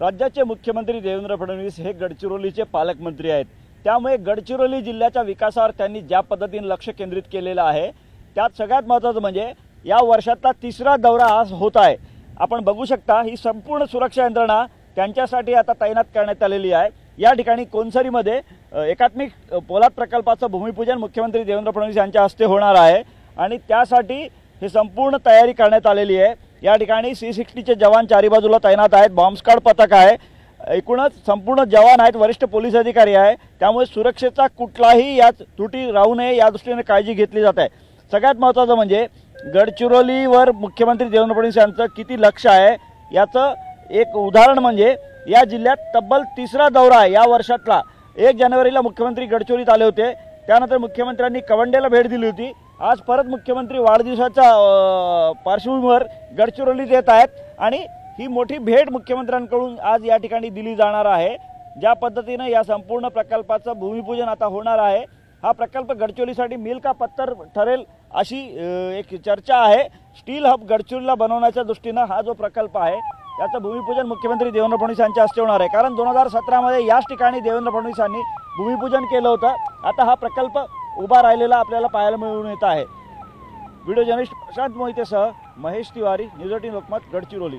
राज्याचे मुख्यमंत्री देवेंद्र फडणवीस हे गडचिरोलीचे पालकमंत्री आहेत। त्यामुळे गडचिरोली जिल्ह्याच्या विकासावर त्यांनी ज्या पद्धतीने लक्ष केंद्रित केलेलं आहे त्यात सगळ्यात महत्त्वाचं म्हणजे या वर्षातला तिसरा दौरा आज होत आहे। आपण बघू शकता ही संपूर्ण सुरक्षा यंत्रणा त्यांच्यासाठी आता तैनात करण्यात आलेली आहे। या ठिकाणी कोनसरीमध्ये एकात्मिक पोलाद प्रकल्पाचं भूमिपूजन मुख्यमंत्री देवेंद्र फडणवीस यांच्या हस्ते होणार आहे आणि त्यासाठी ही संपूर्ण तयारी करण्यात आलेली आहे। या ठिकाणी C60 चे जवान चारी बाजूला तैनात आहेत, बॉम्ब स्क्वॉड पथक आहे, एकूणच संपूर्ण जवान आहेत, वरिष्ठ पोलीस अधिकारी आहे। त्यामुळे सुरक्षेचा कुठलाही यात त्रुटी राहू नये या दृष्टीने काळजी घेतली जात आहे। सगळ्यात महत्त्वाचं म्हणजे गडचिरोलीवर मुख्यमंत्री देवेंद्र फडणवीस यांचं किती लक्ष आहे याचं एक उदाहरण म्हणजे या जिल्ह्यात तब्बल तिसरा दौरा आहे। या वर्षातला 1 जानेवारीला मुख्यमंत्री गडचिरोलीत आले होते, त्यानंतर मुख्यमंत्र्यांनी कवंडेला भेट दिली होती। आज परत मुख्यमंत्री वाढदिवसाच्या पार्श्वभूमीवर गडचिरोलीत येत आहेत आणि ही मोठी भेट मुख्यमंत्र्यांकडून आज या ठिकाणी दिली जाणार आहे। ज्या पद्धतीने या संपूर्ण प्रकल्पाचं भूमिपूजन आता होणार आहे, हा प्रकल्प गडचिरोलीसाठी मील का पत्थर ठरेल अशी एक चर्चा आहे। स्टील हब गडचिरोलीला बनवण्याच्या दृष्टीने हा जो प्रकल्प आहे याचं भूमिपूजन मुख्यमंत्री देवेंद्र फडणवीस यांच्या हस्ते होणार आहे। कारण 2017 मध्ये याच ठिकाणी देवेंद्र फडणवीस यांनी भूमिपूजन केलं होतं। आता हा प्रकल्प उभा राहिलेला आपल्याला पाहायला मिळून येत आहे। व्हिडिओ जर्नलिस्ट प्रशांत मोहितेसह महेश तिवारी, न्यूज 18 लोकमत, गडचिरोली।